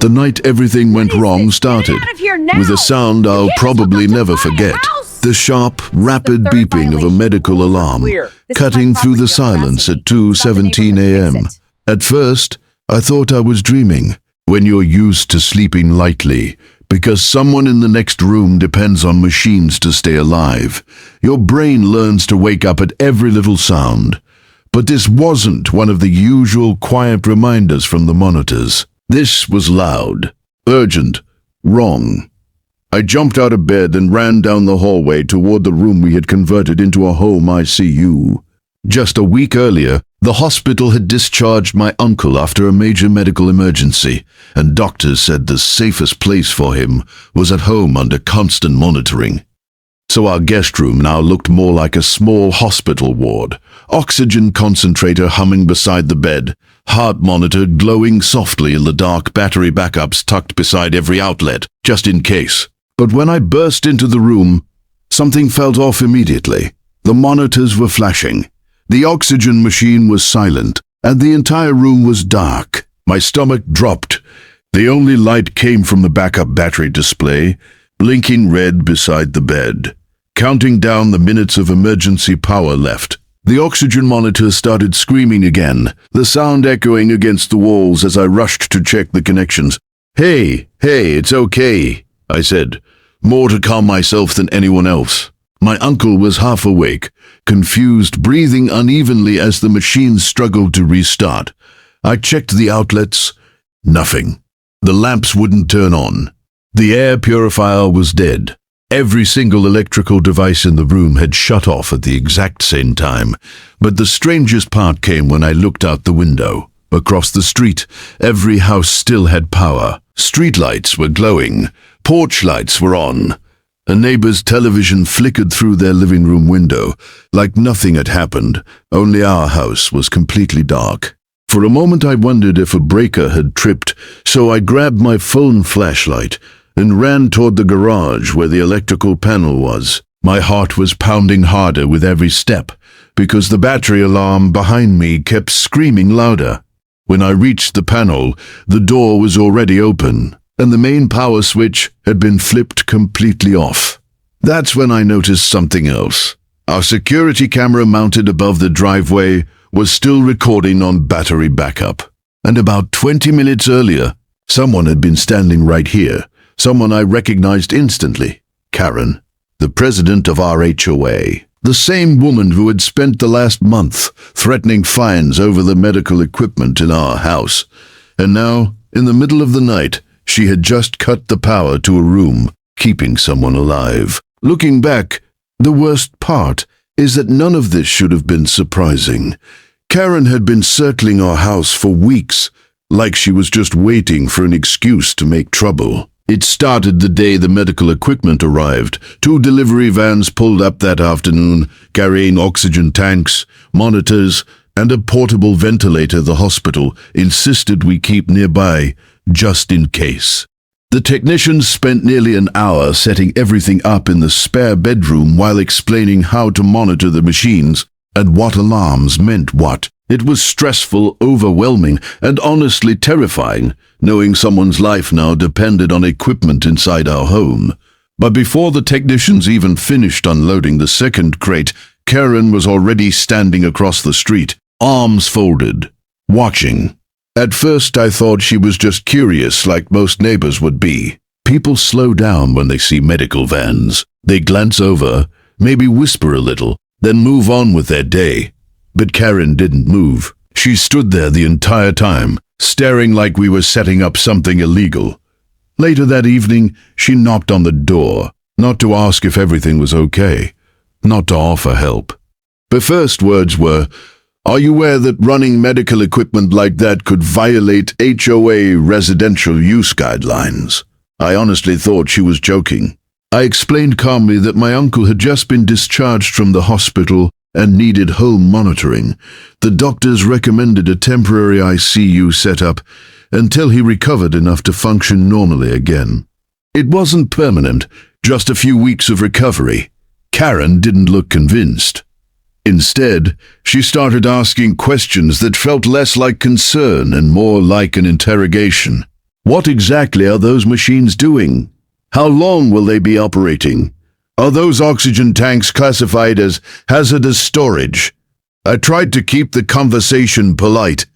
The night everything went wrong started, with a sound I'll probably never forget. The sharp, rapid beeping of a medical alarm, cutting through the silence at 2:17 a.m. At first, I thought I was dreaming, when you're used to sleeping lightly, because someone in the next room depends on machines to stay alive. Your brain learns to wake up at every little sound. But this wasn't one of the usual quiet reminders from the monitors. This was loud, urgent, wrong. I jumped out of bed and ran down the hallway toward the room we had converted into a home ICU. Just a week earlier, the hospital had discharged my uncle after a major medical emergency, and doctors said the safest place for him was at home under constant monitoring. So our guest room now looked more like a small hospital ward, oxygen concentrator humming beside the bed, heart monitor glowing softly in the dark, battery backups tucked beside every outlet, just in case. But when I burst into the room, something felt off immediately. The monitors were flashing. The oxygen machine was silent, and the entire room was dark. My stomach dropped. The only light came from the backup battery display, blinking red beside the bed, counting down the minutes of emergency power left. The oxygen monitor started screaming again, the sound echoing against the walls as I rushed to check the connections. Hey, it's okay, I said, more to calm myself than anyone else. My uncle was half awake, confused, breathing unevenly as the machine struggled to restart. I checked the outlets. Nothing. The lamps wouldn't turn on. The air purifier was dead. Every single electrical device in the room had shut off at the exact same time. But the strangest part came when I looked out the window. Across the street, every house still had power. Street lights were glowing. Porch lights were on. A neighbor's television flickered through their living room window, like nothing had happened, only our house was completely dark. For a moment I wondered if a breaker had tripped, so I grabbed my phone flashlight and ran toward the garage where the electrical panel was. My heart was pounding harder with every step, because the battery alarm behind me kept screaming louder. When I reached the panel, the door was already open, and the main power switch had been flipped completely off. That's when I noticed something else. Our security camera mounted above the driveway was still recording on battery backup. And about 20 minutes earlier, someone had been standing right here, someone I recognized instantly. Karen, the president of our HOA. The same woman who had spent the last month threatening fines over the medical equipment in our house. And now, in the middle of the night, she had just cut the power to a room, keeping someone alive. Looking back, the worst part is that none of this should have been surprising. Karen had been circling our house for weeks, like she was just waiting for an excuse to make trouble. It started the day the medical equipment arrived. 2 delivery vans pulled up that afternoon, carrying oxygen tanks, monitors, and a portable ventilator the hospital insisted we keep nearby, just in case. The technicians spent nearly an hour setting everything up in the spare bedroom while explaining how to monitor the machines and what alarms meant what. It was stressful, overwhelming, and honestly terrifying, knowing someone's life now depended on equipment inside our home. But before the technicians even finished unloading the second crate, Karen was already standing across the street, arms folded, watching. At first I thought she was just curious, like most neighbors would be. People slow down when they see medical vans. They glance over, maybe whisper a little, then move on with their day. But Karen didn't move. She stood there the entire time, staring like we were setting up something illegal. Later that evening, she knocked on the door, not to ask if everything was okay, not to offer help. Her first words were, "Are you aware that running medical equipment like that could violate HOA residential use guidelines?" I honestly thought she was joking. I explained calmly that my uncle had just been discharged from the hospital and needed home monitoring. The doctors recommended a temporary ICU setup until he recovered enough to function normally again. It wasn't permanent, just a few weeks of recovery. Karen didn't look convinced. Instead, she started asking questions that felt less like concern and more like an interrogation. What exactly are those machines doing? How long will they be operating? Are those oxygen tanks classified as hazardous storage? I tried to keep the conversation polite,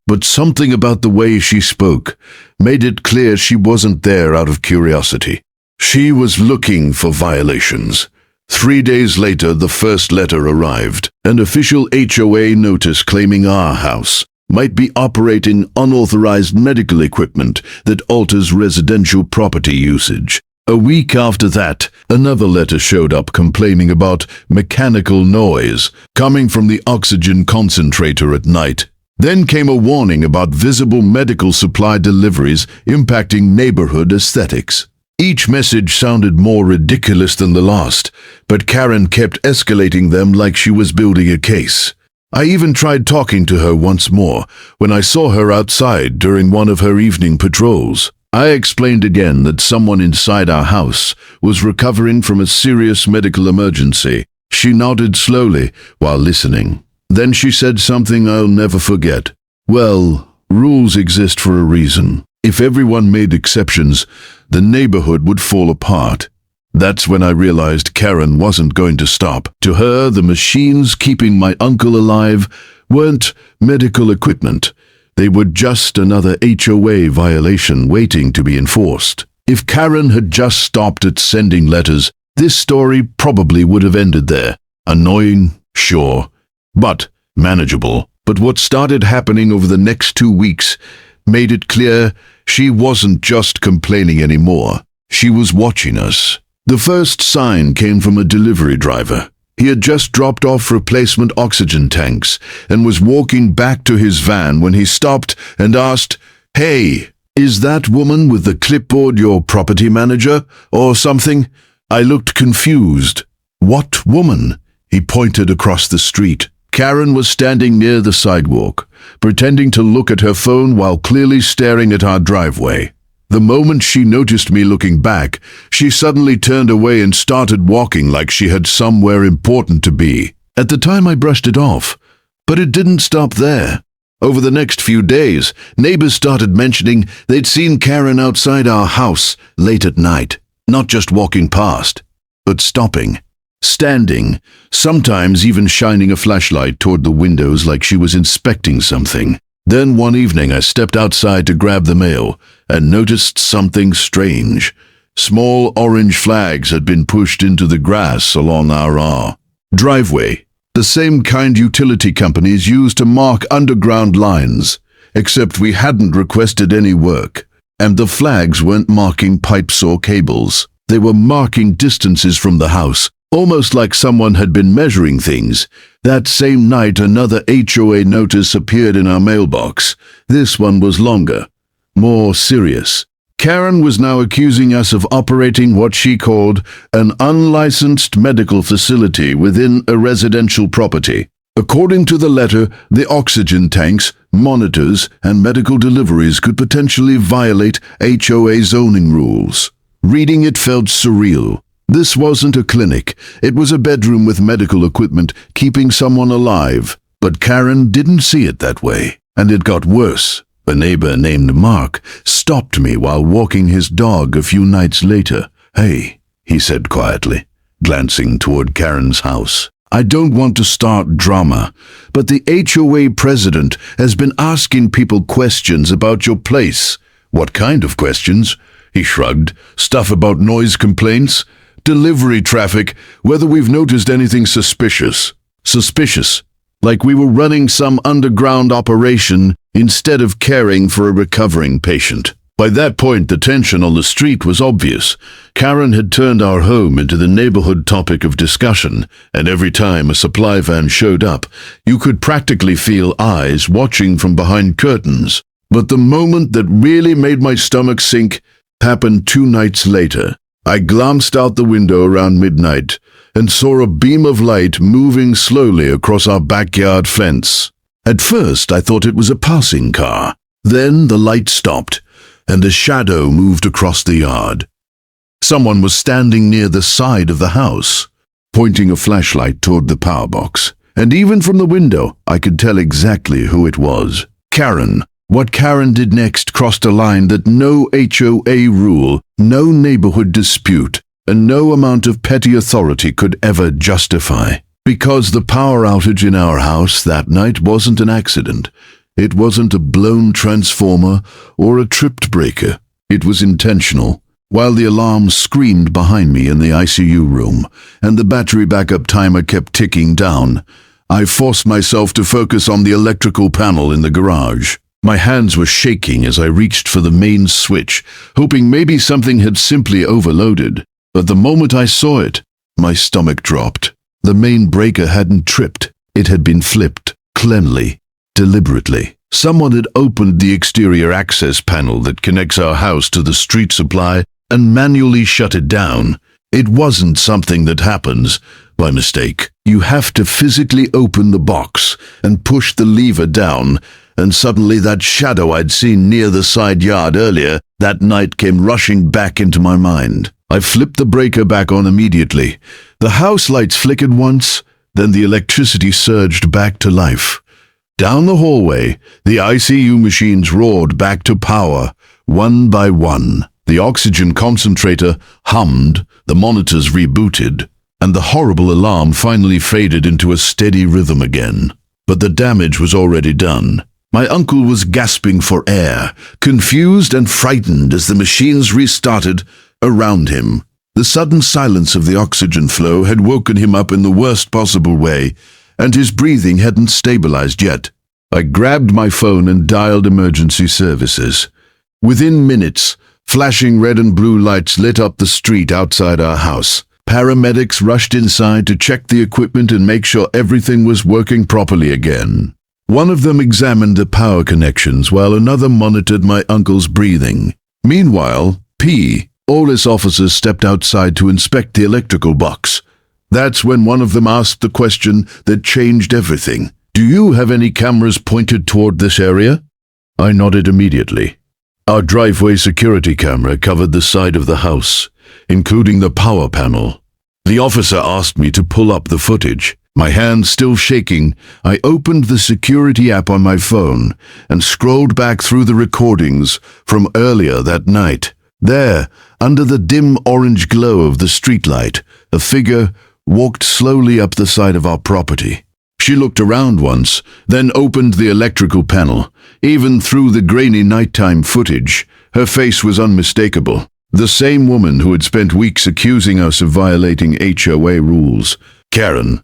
but something about the way she spoke made it clear she wasn't there out of curiosity. She was looking for violations. 3 days later, the first letter arrived, an official HOA notice claiming our house might be operating unauthorized medical equipment that alters residential property usage. A week after that, another letter showed up complaining about mechanical noise coming from the oxygen concentrator at night. Then came a warning about visible medical supply deliveries impacting neighborhood aesthetics. Each message sounded more ridiculous than the last, but Karen kept escalating them like she was building a case. I even tried talking to her once more when I saw her outside during one of her evening patrols. I explained again that someone inside our house was recovering from a serious medical emergency. She nodded slowly while listening. Then she said something I'll never forget. Well, rules exist for a reason. If everyone made exceptions, the neighborhood would fall apart. That's when I realized Karen wasn't going to stop. To her, the machines keeping my uncle alive weren't medical equipment. They were just another HOA violation waiting to be enforced. If Karen had just stopped at sending letters, this story probably would have ended there. Annoying, sure, but manageable. But what started happening over the next 2 weeks made it clear she wasn't just complaining anymore. She was watching us. The first sign came from a delivery driver. He had just dropped off replacement oxygen tanks and was walking back to his van when he stopped and asked, "Hey, is that woman with the clipboard your property manager or something?" I looked confused. "What woman?" He pointed across the street. Karen was standing near the sidewalk, pretending to look at her phone while clearly staring at our driveway. The moment she noticed me looking back, she suddenly turned away and started walking like she had somewhere important to be. At the time I brushed it off, but it didn't stop there. Over the next few days, neighbors started mentioning they'd seen Karen outside our house late at night, not just walking past, but stopping, standing, sometimes even shining a flashlight toward the windows like she was inspecting something. Then one evening I stepped outside to grab the mail and noticed something strange. Small orange flags had been pushed into the grass along our driveway, the same kind utility companies use to mark underground lines, except we hadn't requested any work. And the flags weren't marking pipes or cables. They were marking distances from the house, almost like someone had been measuring things. That same night, another HOA notice appeared in our mailbox. This one was longer, more serious. Karen was now accusing us of operating what she called an unlicensed medical facility within a residential property. According to the letter, the oxygen tanks, monitors, and medical deliveries could potentially violate HOA zoning rules. Reading it felt surreal. This wasn't a clinic. It was a bedroom with medical equipment keeping someone alive. But Karen didn't see it that way. And it got worse. A neighbor named Mark stopped me while walking his dog a few nights later. "Hey," he said quietly, glancing toward Karen's house. "I don't want to start drama, but the HOA president has been asking people questions about your place." "What kind of questions?" He shrugged. "Stuff about noise complaints? Delivery traffic, whether we've noticed anything suspicious." Suspicious? Like we were running some underground operation instead of caring for a recovering patient. By that point, the tension on the street was obvious. Karen had turned our home into the neighborhood topic of discussion, and every time a supply van showed up, you could practically feel eyes watching from behind curtains. But the moment that really made my stomach sink happened 2 nights later. I glanced out the window around midnight and saw a beam of light moving slowly across our backyard fence. At first, I thought it was a passing car. Then the light stopped, and a shadow moved across the yard. Someone was standing near the side of the house, pointing a flashlight toward the power box. And even from the window, I could tell exactly who it was. Karen, What Karen did next crossed a line that no HOA rule, no neighborhood dispute, and no amount of petty authority could ever justify. Because the power outage in our house that night wasn't an accident. It wasn't a blown transformer or a tripped breaker. It was intentional. While the alarm screamed behind me in the ICU room and the battery backup timer kept ticking down, I forced myself to focus on the electrical panel in the garage. My hands were shaking as I reached for the main switch, hoping maybe something had simply overloaded. But the moment I saw it, my stomach dropped. The main breaker hadn't tripped. It had been flipped, cleanly, deliberately. Someone had opened the exterior access panel that connects our house to the street supply and manually shut it down. It wasn't something that happens by mistake. You have to physically open the box and push the lever down, and suddenly that shadow I'd seen near the side yard earlier that night came rushing back into my mind. I flipped the breaker back on immediately. The house lights flickered once, then the electricity surged back to life. Down the hallway, the ICU machines roared back to power, one by one. The oxygen concentrator hummed, the monitors rebooted, and the horrible alarm finally faded into a steady rhythm again. But the damage was already done. My uncle was gasping for air, confused and frightened as the machines restarted around him. The sudden silence of the oxygen flow had woken him up in the worst possible way, and his breathing hadn't stabilized yet. I grabbed my phone and dialed emergency services. Within minutes, flashing red and blue lights lit up the street outside our house. Paramedics rushed inside to check the equipment and make sure everything was working properly again. One of them examined the power connections while another monitored my uncle's breathing. Meanwhile, police officers stepped outside to inspect the electrical box. That's when one of them asked the question that changed everything. "Do you have any cameras pointed toward this area?" I nodded immediately. Our driveway security camera covered the side of the house, including the power panel. The officer asked me to pull up the footage. My hands still shaking, I opened the security app on my phone and scrolled back through the recordings from earlier that night. There, under the dim orange glow of the streetlight, a figure walked slowly up the side of our property. She looked around once, then opened the electrical panel. Even through the grainy nighttime footage, her face was unmistakable. The same woman who had spent weeks accusing us of violating HOA rules. Karen,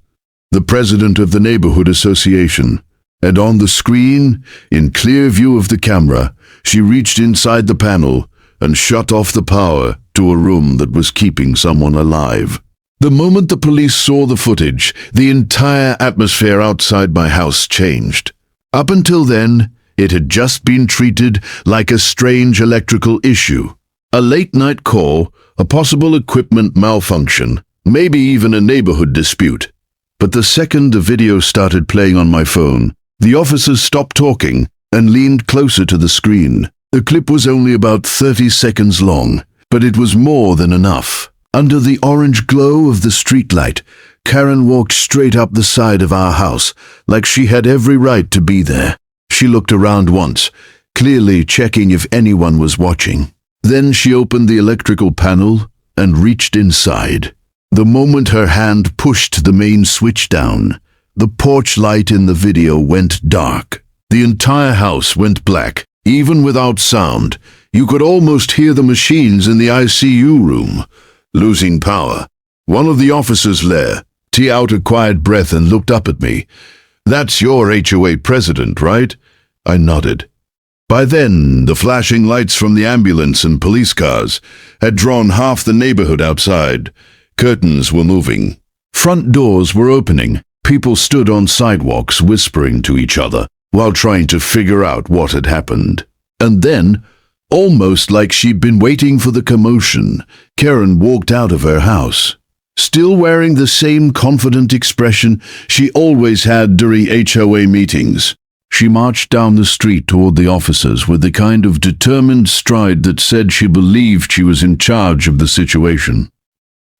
the president of the neighborhood association. And on the screen, in clear view of the camera, she reached inside the panel and shut off the power to a room that was keeping someone alive. The moment the police saw the footage, the entire atmosphere outside my house changed. Up until then, it had just been treated like a strange electrical issue. A late-night call, a possible equipment malfunction, maybe even a neighborhood dispute. But the second the video started playing on my phone, the officers stopped talking and leaned closer to the screen. The clip was only about 30 seconds long, but it was more than enough. Under the orange glow of the streetlight, Karen walked straight up the side of our house, like she had every right to be there. She looked around once, clearly checking if anyone was watching. Then she opened the electrical panel and reached inside. The moment her hand pushed the main switch down, the porch light in the video went dark. The entire house went black. Even without sound, you could almost hear the machines in the ICU room. Losing power. One of the officers let out a quiet breath and looked up at me. "That's your HOA president, right?" I nodded. By then, the flashing lights from the ambulance and police cars had drawn half the neighborhood outside. Curtains were moving. Front doors were opening. People stood on sidewalks whispering to each other while trying to figure out what had happened. And then, almost like she'd been waiting for the commotion, Karen walked out of her house. Still wearing the same confident expression she always had during HOA meetings. She marched down the street toward the officers with the kind of determined stride that said she believed she was in charge of the situation.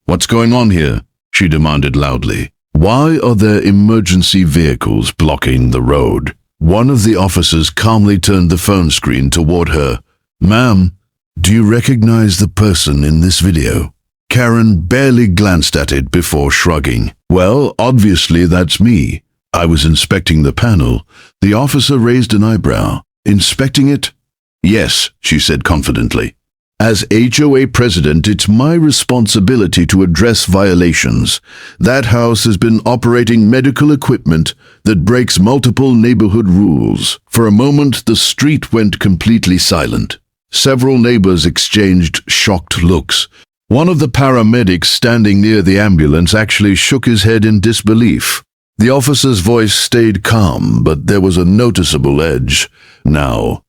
"What's going on here?" she demanded loudly. "Why are there emergency vehicles blocking the road?" One of the officers calmly turned the phone screen toward her. "Ma'am, do you recognize the person in this video?" Karen barely glanced at it before shrugging. "Well, obviously that's me. I was inspecting the panel." The officer raised an eyebrow. "Inspecting it?" "Yes," she said confidently. "As HOA president, it's my responsibility to address violations. That house has been operating medical equipment that breaks multiple neighborhood rules." For a moment, the street went completely silent. Several neighbors exchanged shocked looks. One of the paramedics standing near the ambulance actually shook his head in disbelief. The officer's voice stayed calm, but there was a noticeable edge now.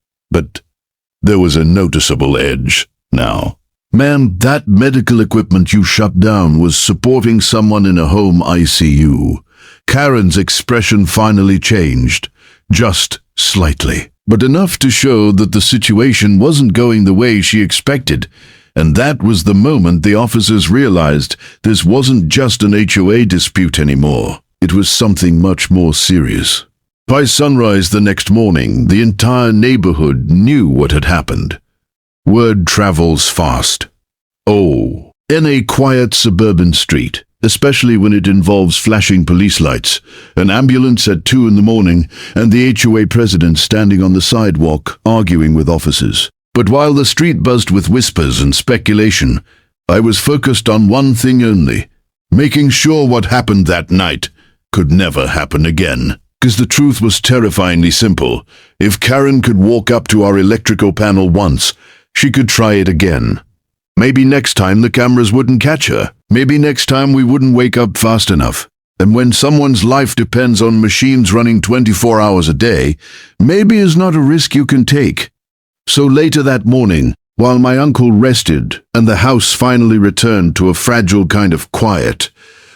"Ma'am, that medical equipment you shut down was supporting someone in a home ICU." Karen's expression finally changed, just slightly, but enough to show that the situation wasn't going the way she expected. And that was the moment the officers realized this wasn't just an HOA dispute anymore. It was something much more serious. By sunrise the next morning, the entire neighborhood knew what had happened. Word travels fast. Oh, in a quiet suburban street, especially when it involves flashing police lights, an ambulance at 2 in the morning, and the HOA president standing on the sidewalk arguing with officers. But while the street buzzed with whispers and speculation, I was focused on one thing only: making sure what happened that night could never happen again. Because the truth was terrifyingly simple. If Karen could walk up to our electrical panel once, she could try it again. Maybe next time the cameras wouldn't catch her. Maybe next time we wouldn't wake up fast enough. And when someone's life depends on machines running 24 hours a day, maybe it's not a risk you can take. So later that morning, while my uncle rested and the house finally returned to a fragile kind of quiet,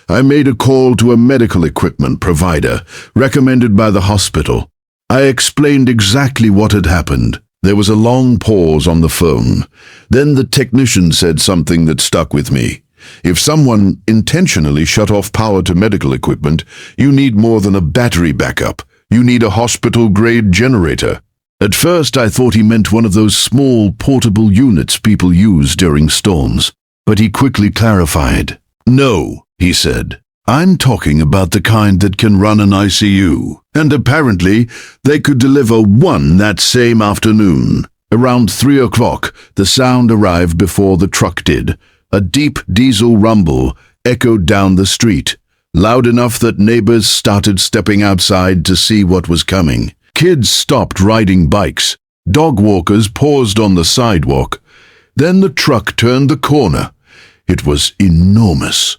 I made a call to a medical equipment provider recommended by the hospital. I explained exactly what had happened. There was a long pause on the phone. Then the technician said something that stuck with me. If someone intentionally shut off power to medical equipment, you need more than a battery backup. You need a hospital-grade generator. At first, I thought he meant one of those small portable units people use during storms. But he quickly clarified. "No," he said. "I'm talking about the kind that can run an ICU." And apparently, they could deliver one that same afternoon. Around 3 o'clock, the sound arrived before the truck did. A deep diesel rumble echoed down the street, loud enough that neighbors started stepping outside to see what was coming. Kids stopped riding bikes. Dog walkers paused on the sidewalk. Then the truck turned the corner. It was enormous.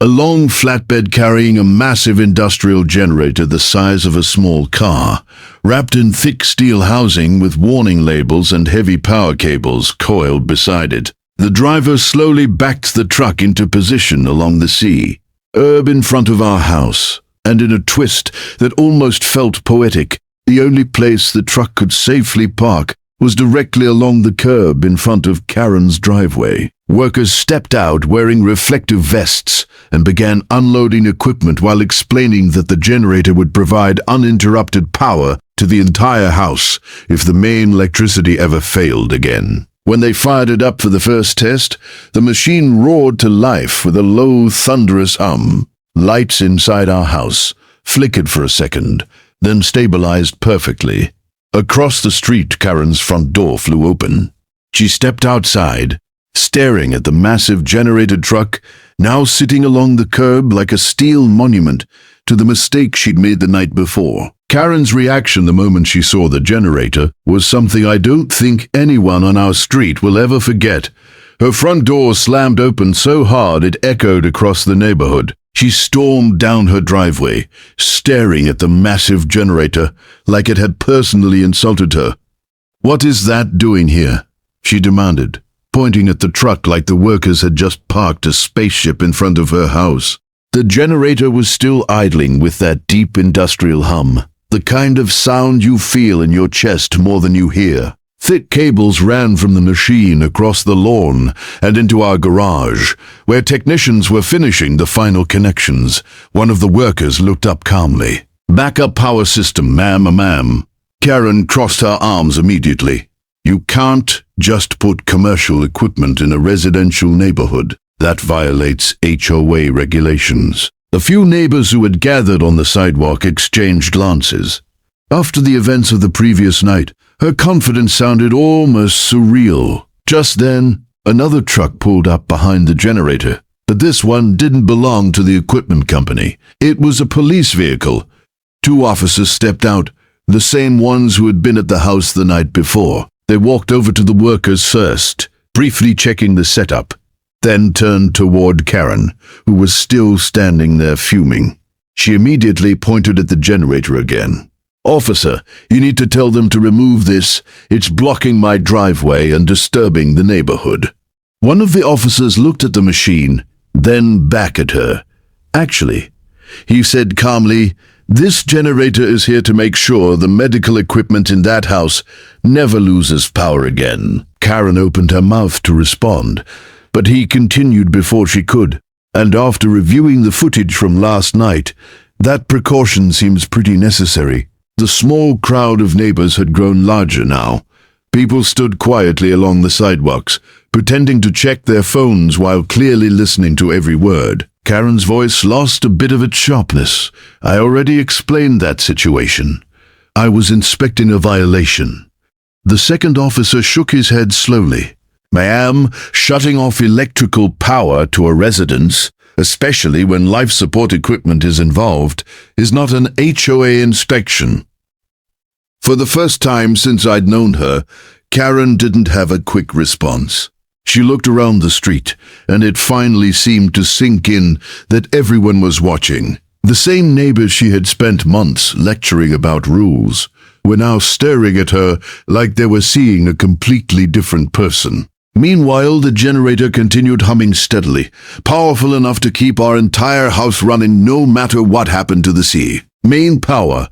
A long flatbed carrying a massive industrial generator the size of a small car, wrapped in thick steel housing with warning labels and heavy power cables coiled beside it. The driver slowly backed the truck into position along the sea, in front of our house, and in a twist that almost felt poetic, the only place the truck could safely park was directly along the curb in front of Karen's driveway. Workers stepped out wearing reflective vests and began unloading equipment while explaining that the generator would provide uninterrupted power to the entire house if the main electricity ever failed again. When they fired it up for the first test, the machine roared to life with a low, thunderous hum. Lights inside our house flickered for a second, then stabilized perfectly. Across the street, Karen's front door flew open. She stepped outside, staring at the massive generator truck, now sitting along the curb like a steel monument to the mistake she'd made the night before. Karen's reaction the moment she saw the generator was something I don't think anyone on our street will ever forget. Her front door slammed open so hard it echoed across the neighborhood. She stormed down her driveway, staring at the massive generator like it had personally insulted her. "What is that doing here?" she demanded, pointing at the truck like the workers had just parked a spaceship in front of her house. The generator was still idling with that deep industrial hum, the kind of sound you feel in your chest more than you hear. Thick cables ran from the machine across the lawn and into our garage, where technicians were finishing the final connections. One of the workers looked up calmly. Backup power system, ma'am. Karen crossed her arms immediately. You can't just put commercial equipment in a residential neighborhood. That violates HOA regulations. A few neighbors who had gathered on the sidewalk exchanged glances. After the events of the previous night, her confidence sounded almost surreal. Just then, another truck pulled up behind the generator, but this one didn't belong to the equipment company. It was a police vehicle. 2 officers stepped out, the same ones who had been at the house the night before. They walked over to the workers first, briefly checking the setup, then turned toward Karen, who was still standing there fuming. She immediately pointed at the generator again. Officer, you need to tell them to remove this. It's blocking my driveway and disturbing the neighborhood. One of the officers looked at the machine, then back at her. Actually, he said calmly, this generator is here to make sure the medical equipment in that house never loses power again. Karen opened her mouth to respond, but he continued before she could. And after reviewing the footage from last night, that precaution seems pretty necessary. The small crowd of neighbors had grown larger now. People stood quietly along the sidewalks, pretending to check their phones while clearly listening to every word. Karen's voice lost a bit of its sharpness. I already explained that situation. I was inspecting a violation. The second officer shook his head slowly. Ma'am, shutting off electrical power to a residence, especially when life support equipment is involved, is not an HOA inspection. For the first time since I'd known her, Karen didn't have a quick response. She looked around the street, and it finally seemed to sink in that everyone was watching. The same neighbors she had spent months lecturing about rules were now staring at her like they were seeing a completely different person. Meanwhile, the generator continued humming steadily, powerful enough to keep our entire house running no matter what happened to the sea. Main power.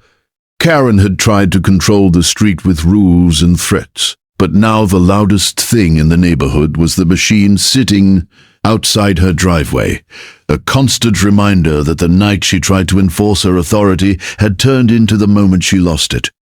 Karen had tried to control the street with rules and threats, but now the loudest thing in the neighborhood was the machine sitting outside her driveway, a constant reminder that the night she tried to enforce her authority had turned into the moment she lost it.